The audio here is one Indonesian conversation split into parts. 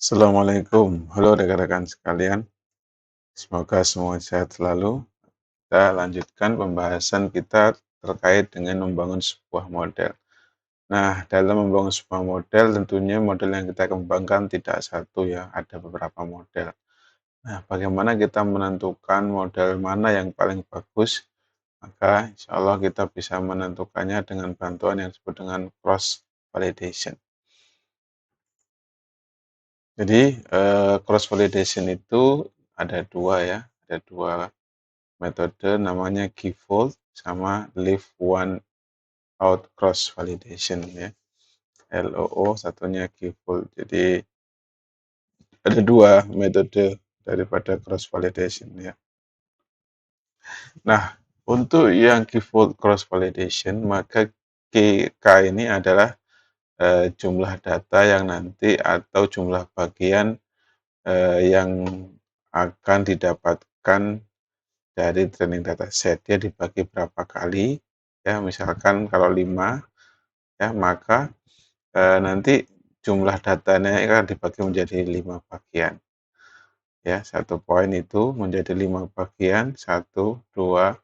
Assalamualaikum, halo rekan-rekan sekalian. Semoga semua sehat selalu. Kita lanjutkan pembahasan kita terkait dengan membangun sebuah model. Nah, dalam membangun sebuah model, tentunya model yang kita kembangkan tidak satu ya, ada beberapa model. Nah, bagaimana kita menentukan model mana yang paling bagus? Maka insya Allah kita bisa menentukannya dengan bantuan yang disebut dengan cross validation. Jadi, cross validation itu ada dua ya, ada dua metode namanya Key-fold sama Leave One Out Cross Validation ya, LOO, satunya Key-fold. Jadi ada dua metode daripada cross validation ya. Nah, untuk yang Key-fold cross validation, maka K ini adalah jumlah data yang nanti atau jumlah bagian yang akan didapatkan dari training dataset. Dia dibagi berapa kali, ya misalkan kalau 5, ya maka nanti jumlah datanya akan dibagi menjadi 5 bagian. Ya, satu poin itu menjadi 5 bagian, 1, 2,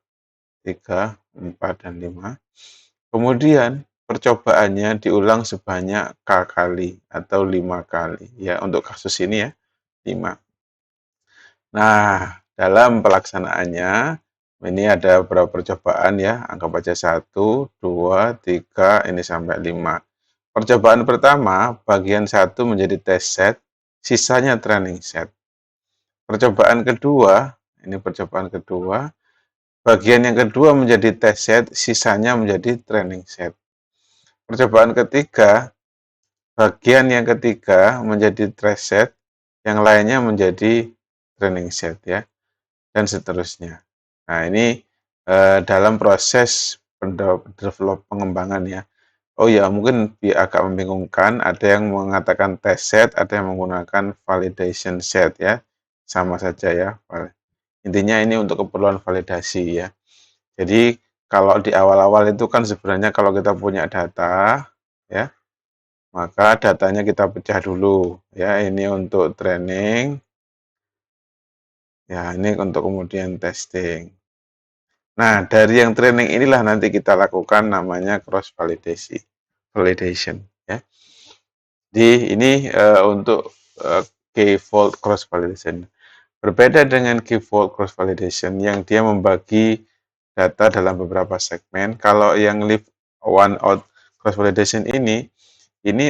3, 4, dan 5. Kemudian percobaannya diulang sebanyak K kali atau 5 kali. Ya, untuk kasus ini ya, 5. Nah, dalam pelaksanaannya, ini ada beberapa percobaan ya, anggap aja 1, 2, 3, ini sampai 5. Percobaan pertama, bagian 1 menjadi test set, sisanya training set. Percobaan kedua, ini percobaan kedua, bagian yang kedua menjadi test set, sisanya menjadi training set. Percobaan ketiga, bagian yang ketiga menjadi test set, yang lainnya menjadi training set ya, dan seterusnya. Nah, ini dalam proses pengembangan ya. Oh ya, mungkin agak membingungkan, ada yang mengatakan test set, ada yang menggunakan validation set ya. Sama saja ya. Intinya ini untuk keperluan validasi ya. Jadi kalau di awal-awal itu kan sebenarnya kalau kita punya data ya, maka datanya kita pecah dulu ya. Ini untuk training, ya ini untuk kemudian testing. Nah, dari yang training inilah nanti kita lakukan namanya cross validation ya. Jadi ini untuk K-fold cross validation. Berbeda dengan K-fold cross validation yang dia membagi data dalam beberapa segmen. Kalau yang leave one out cross validation ini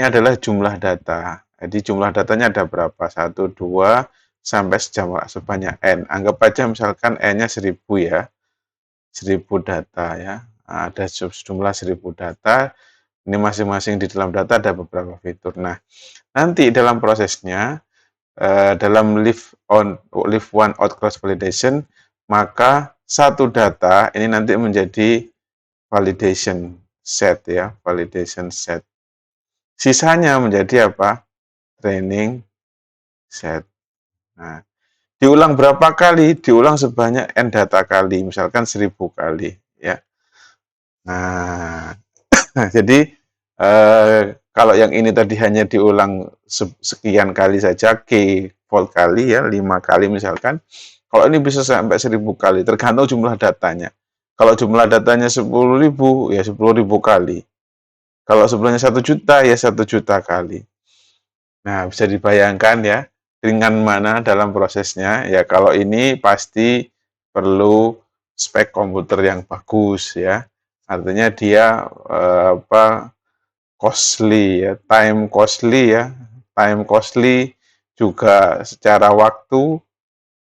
adalah jumlah data. Jadi jumlah datanya ada berapa? 1, 2, sampai sebanyak N. Anggap aja misalkan N-nya 1000 ya. 1000 data ya. Nah, ada jumlah 1000 data. Ini masing-masing di dalam data ada beberapa fitur. Nah, nanti dalam prosesnya, dalam leave one out cross validation, maka satu data ini nanti menjadi validation set ya, validation set. Sisanya menjadi apa? Training set. Nah, diulang berapa kali? Diulang sebanyak N data kali, misalkan 1000 kali ya. Nah, jadi kalau yang ini tadi hanya diulang sekian kali saja, K-fold kali ya, 5 kali misalkan. Kalau ini bisa sampai 1000 kali, tergantung jumlah datanya. Kalau jumlah datanya 10.000, ya 10.000 kali. Kalau sebelumnya 1 juta, ya 1 juta kali. Nah, bisa dibayangkan ya, ringan mana dalam prosesnya. Ya, kalau ini pasti perlu spek komputer yang bagus ya. Artinya dia costly ya, time costly juga secara waktu,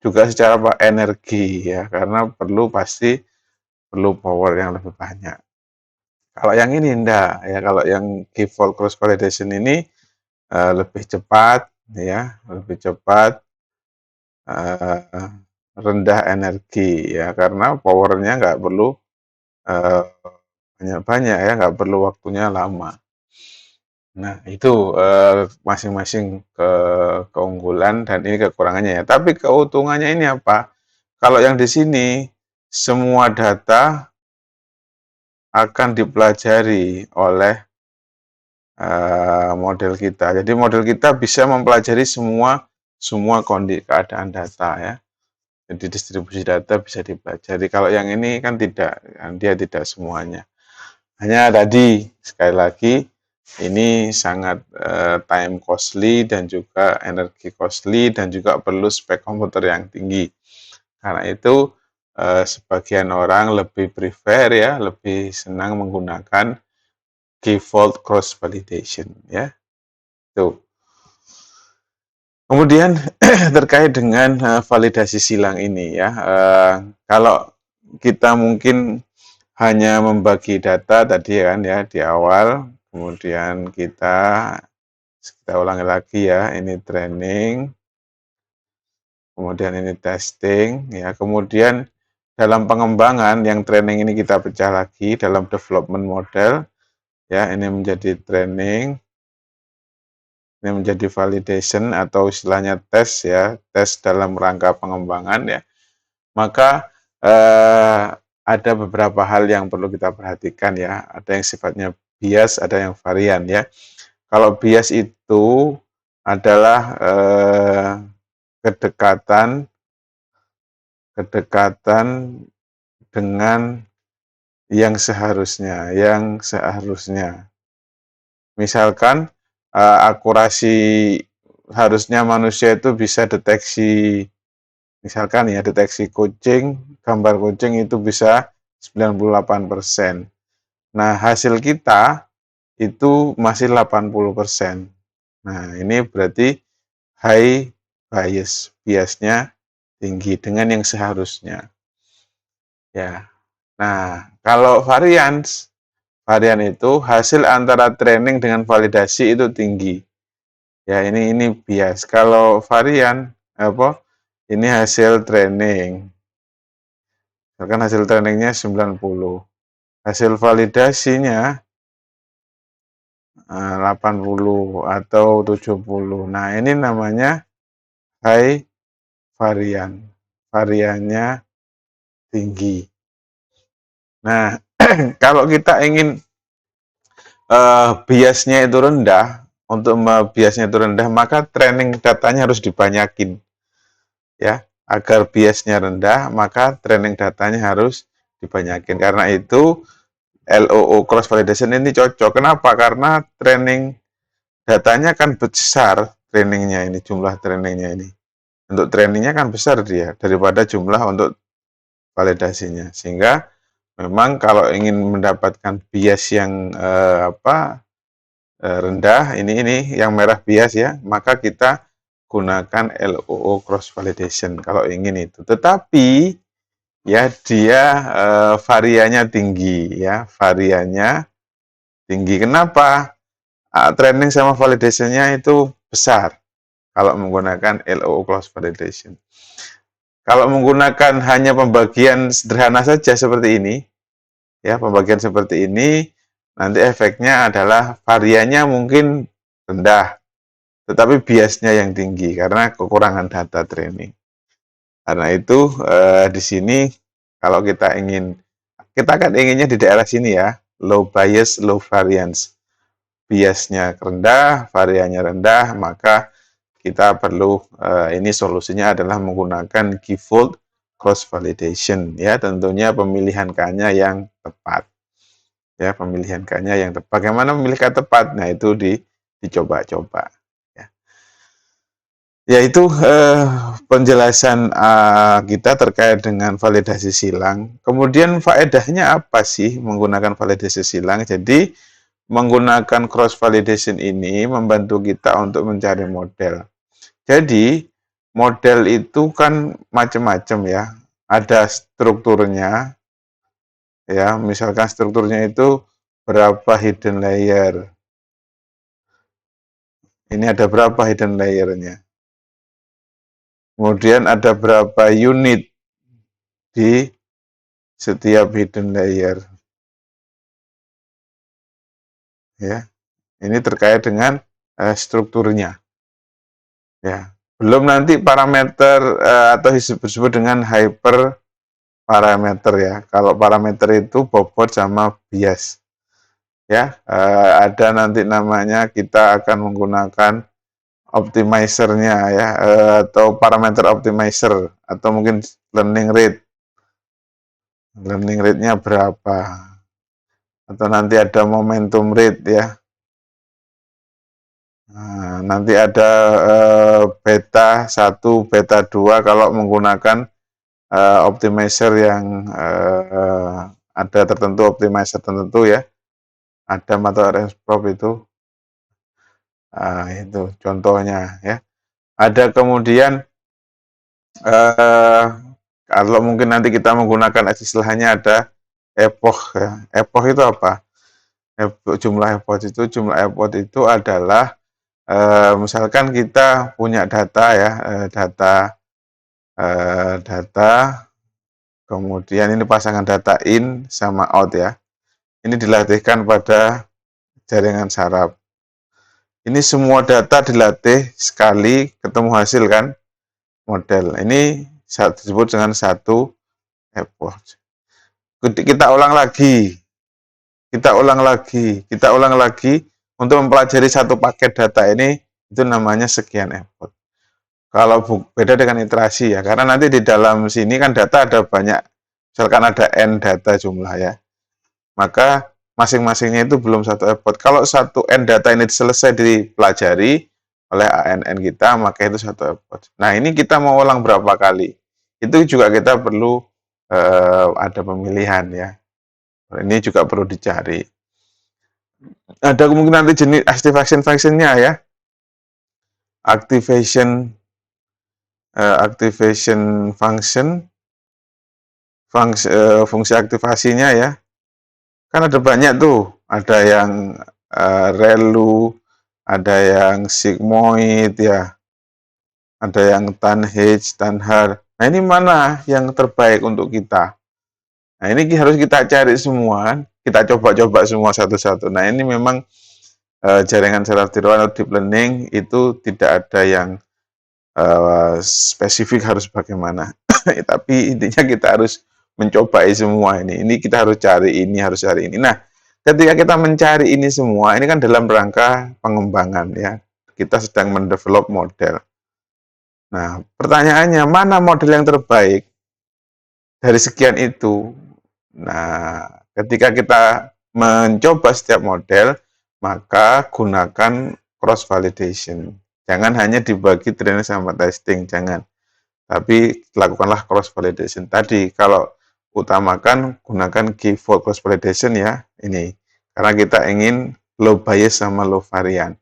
juga secara energi ya, karena pasti perlu power yang lebih banyak. Kalau yang ini enggak ya, kalau yang K-fold cross validation ini lebih cepat ya, lebih cepat, rendah energi ya, karena powernya nggak perlu banyak-banyak ya, nggak perlu waktunya lama. Nah, itu masing-masing keunggulan dan ini kekurangannya ya. Tapi keuntungannya ini apa? Kalau yang di sini semua data akan dipelajari oleh model kita. Jadi model kita bisa mempelajari semua keadaan data ya. Jadi distribusi data bisa dipelajari. Kalau yang ini kan tidak, dia tidak semuanya. Hanya tadi sekali lagi ini sangat time costly dan juga energi costly dan juga perlu spek komputer yang tinggi. Karena itu sebagian orang lebih prefer ya, lebih senang menggunakan K-fold cross validation ya. Tuh. Kemudian terkait dengan validasi silang ini ya, kalau kita mungkin hanya membagi data tadi kan ya di awal, kemudian kita ulangi lagi ya, ini training, kemudian ini testing ya, kemudian dalam pengembangan yang training ini kita pecah lagi dalam development model ya, ini menjadi training, ini menjadi validation atau istilahnya tes ya, tes dalam rangka pengembangan ya. Maka ada beberapa hal yang perlu kita perhatikan ya. Ada yang sifatnya bias, ada yang varian ya. Kalau bias itu adalah kedekatan dengan yang seharusnya. Misalkan akurasi harusnya manusia itu bisa deteksi, misalkan ya deteksi kucing, gambar kucing itu bisa 98%. Nah, hasil kita itu masih 80%. Nah, ini berarti high bias, biasnya tinggi dengan yang seharusnya. Ya. Nah, kalau varian itu hasil antara training dengan validasi itu tinggi. Ya, ini bias. Kalau varian ini hasil training. Misalkan hasil trainingnya 90. Hasil validasinya 80 atau 70. Nah, ini namanya high varian. Variannya tinggi. Nah, kalau kita ingin biasnya itu rendah, untuk biasnya itu rendah, maka training datanya harus dibanyakin. Ya, agar biasnya rendah, maka training datanya harus dibanyakin. Karena itu LOO cross validation ini cocok. Kenapa? Karena training datanya kan besar, trainingnya ini, jumlah trainingnya ini. Untuk trainingnya kan besar dia daripada jumlah untuk validasinya. Sehingga memang kalau ingin mendapatkan bias yang rendah, ini yang merah bias ya, maka kita gunakan LOO cross validation kalau ingin itu. Tetapi ya dia variannya tinggi ya, variannya tinggi. Kenapa? Training sama validation-nya itu besar kalau menggunakan LOO cross validation. Kalau menggunakan hanya pembagian sederhana saja seperti ini, ya pembagian seperti ini, nanti efeknya adalah variannya mungkin rendah, tetapi biasnya yang tinggi karena kekurangan data training. Karena itu di sini kalau kita kan inginnya di daerah sini ya, low bias, low variance. Biasnya rendah, variannya rendah, maka kita perlu ini solusinya adalah menggunakan K-fold cross validation ya, tentunya pemilihan K-nya yang tepat. Ya, pemilihan K-nya yang tepat. Bagaimana memilih K tepat? Nah, itu dicoba-coba. Yaitu penjelasan kita terkait dengan validasi silang. Kemudian faedahnya apa sih menggunakan validasi silang? Jadi menggunakan cross validation ini membantu kita untuk mencari model. Jadi model itu kan macam-macam ya. Ada strukturnya, ya misalkan strukturnya itu berapa hidden layer. Ini ada berapa hidden layernya. Kemudian ada berapa unit di setiap hidden layer. Ya, ini terkait dengan strukturnya. Ya, belum nanti parameter atau disebut dengan hyper parameter ya. Kalau parameter itu bobot sama bias. ya. Ada nanti namanya kita akan menggunakan optimizer-nya ya, atau parameter optimizer atau mungkin learning rate. Learning rate-nya berapa? Atau nanti ada momentum rate ya. Nah, nanti ada beta 1, beta 2 kalau menggunakan optimizer yang ada tertentu, optimizer tertentu ya. Ada atau range prop itu. Itu contohnya ya. Ada kemudian kalau mungkin nanti kita menggunakan istilahnya ada epoch ya. Epoch itu apa? Jumlah epoch itu adalah misalkan kita punya data ya, data, kemudian ini pasangan data in sama out ya. Ini dilatihkan pada jaringan saraf. Ini semua data dilatih sekali, ketemu hasil kan, model. Ini disebut dengan satu epoch. Kita ulang lagi, kita ulang lagi untuk mempelajari satu paket data ini, itu namanya sekian epoch. Kalau beda dengan iterasi ya, karena nanti di dalam sini kan data ada banyak, misalkan ada n data jumlah ya, maka masing-masingnya itu belum satu epoch. Kalau satu n data ini selesai dipelajari oleh ANN kita, maka itu satu epoch. Nah, ini kita mau ulang berapa kali? Itu juga kita perlu ada pemilihan ya. Ini juga perlu dicari. Ada kemungkinan nanti jenis activation function-nya ya. Activation function, fungsi aktivasinya ya. Kan ada banyak tuh, ada yang relu, ada yang sigmoid ya, ada yang tanH, tanhar. Nah, ini mana yang terbaik untuk kita? Nah, ini harus kita cari semua, kita coba-coba semua satu-satu. Nah, ini memang jaringan saraf tiroid atau deep learning itu tidak ada yang spesifik harus bagaimana. Tapi intinya kita harus mencobai semua ini. Ini kita harus cari ini, harus cari ini. Nah, ketika kita mencari ini semua, ini kan dalam rangka pengembangan ya. Kita sedang mendevelop model. Nah, pertanyaannya, mana model yang terbaik dari sekian itu? Nah, ketika kita mencoba setiap model, maka gunakan cross validation. Jangan hanya dibagi training sama testing, jangan. Tapi lakukanlah cross validation. Tadi kalau utamakan gunakan keyword cross validation ya, ini. Karena kita ingin low bias sama low varian.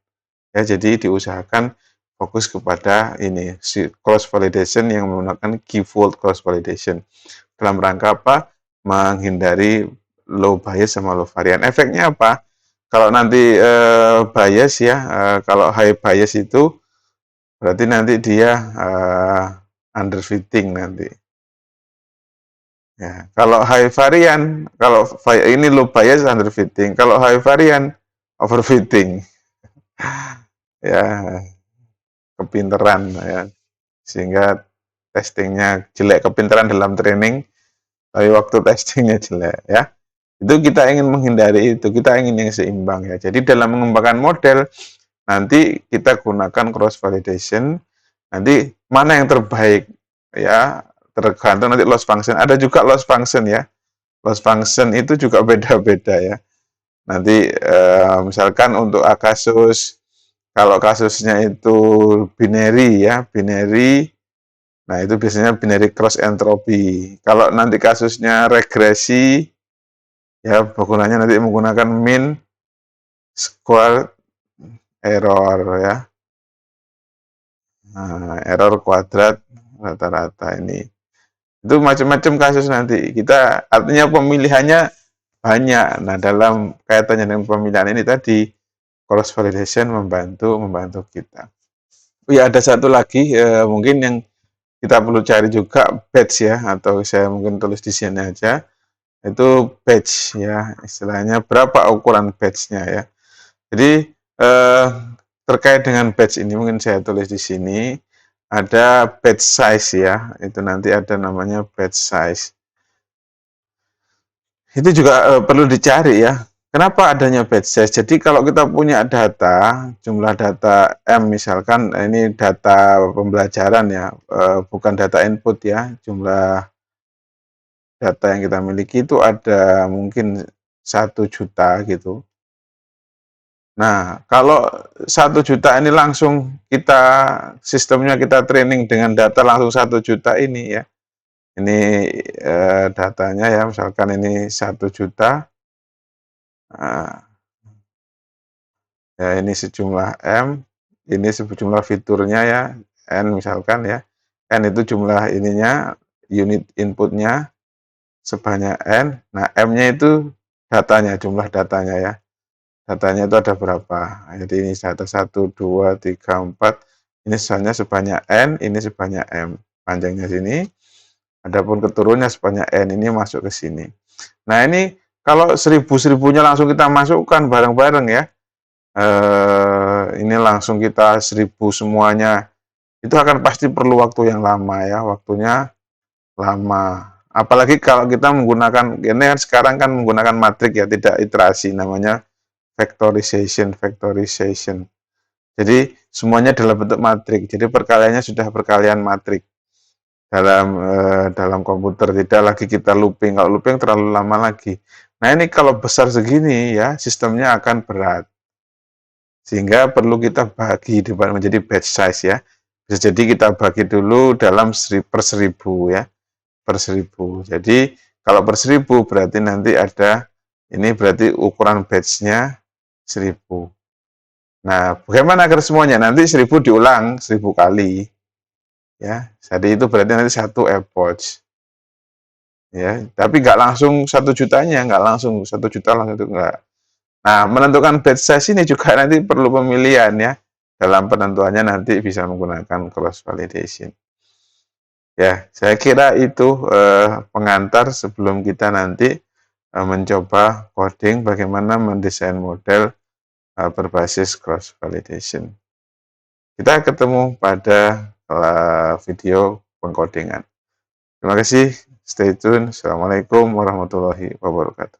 Ya, jadi diusahakan fokus kepada ini, cross validation yang menggunakan keyword cross validation. Dalam rangka apa? Menghindari low bias sama low varian. Efeknya apa? Kalau nanti bias ya, kalau high bias itu berarti nanti dia underfitting nanti. Ya, kalau high varian, kalau ini low bias underfitting, kalau high varian overfitting. Ya, kepinteran ya. Sehingga testingnya jelek, kepinteran dalam training, tapi waktu testingnya jelek ya. Itu kita ingin menghindari itu, kita ingin yang seimbang ya. Jadi dalam mengembangkan model, nanti kita gunakan cross validation, nanti mana yang terbaik ya, tergantung nanti loss function. Ada juga loss function ya. Loss function itu juga beda-beda ya. Nanti misalkan untuk kasus, kalau kasusnya itu binary ya, binary, nah itu biasanya binary cross entropy. Kalau nanti kasusnya regresi, ya penggunanya nanti menggunakan mean square error ya. Nah, error kuadrat rata-rata ini. Itu macam-macam kasus nanti. Kita artinya pemilihannya banyak. Nah, dalam kaitannya dengan pemilihan ini tadi cross validation membantu kita. Oh ya, ada satu lagi mungkin yang kita perlu cari juga batch ya, atau saya mungkin tulis di sini aja. Itu batch ya, istilahnya berapa ukuran batch-nya ya. Jadi terkait dengan batch ini mungkin saya tulis di sini. Ada batch size ya, itu nanti ada namanya batch size. Itu juga perlu dicari ya. Kenapa adanya batch size? Jadi kalau kita punya data, jumlah data M misalkan, ini data pembelajaran ya, bukan data input ya, jumlah data yang kita miliki itu ada mungkin 1 juta gitu. Nah, kalau 1 juta ini langsung sistemnya kita training dengan data langsung 1 juta ini ya. Ini datanya ya, misalkan ini 1 juta. Nah, ya ini sejumlah M, ini sejumlah fiturnya ya, N misalkan ya. N itu jumlah ininya, unit inputnya sebanyak N. Nah, M-nya itu datanya, jumlah datanya ya. Datanya itu ada berapa. Jadi ini data 1, 2, 3, 4. Ini misalnya sebanyak N, ini sebanyak M. Panjangnya sini. Adapun keturunnya sebanyak N, ini masuk ke sini. Nah, ini kalau seribunya langsung kita masukkan bareng-bareng ya. Ini langsung kita 1000 semuanya. Itu akan pasti perlu waktu yang lama ya. Waktunya lama. Apalagi kalau kita menggunakan, ini kan sekarang kan menggunakan matrik ya, tidak iterasi, namanya factorization. Jadi semuanya dalam bentuk matrik. Jadi perkaliannya sudah perkalian matrik dalam komputer, tidak lagi kita looping. Kalau looping terlalu lama lagi. Nah, ini kalau besar segini ya, sistemnya akan berat. Sehingga perlu kita bagi menjadi batch size ya. Bisa jadi kita bagi dulu dalam per 1000 ya. Per 1000. Jadi kalau per 1000 berarti nanti ada, ini berarti ukuran batch-nya 1000. Nah, bagaimana agar semuanya? Nanti 1000 diulang 1000 kali. Ya, jadi itu berarti nanti 1 epoch. Ya, tapi nggak langsung 1 jutanya, nggak langsung 1 juta langsung itu nggak. Nah, menentukan batch size ini juga nanti perlu pemilihan ya. Dalam penentuannya nanti bisa menggunakan cross validation. Ya, saya kira itu pengantar sebelum kita nanti mencoba coding bagaimana mendesain model berbasis cross validation. Kita ketemu pada video pengkodingan. Terima kasih, stay tune. Assalamualaikum warahmatullahi wabarakatuh.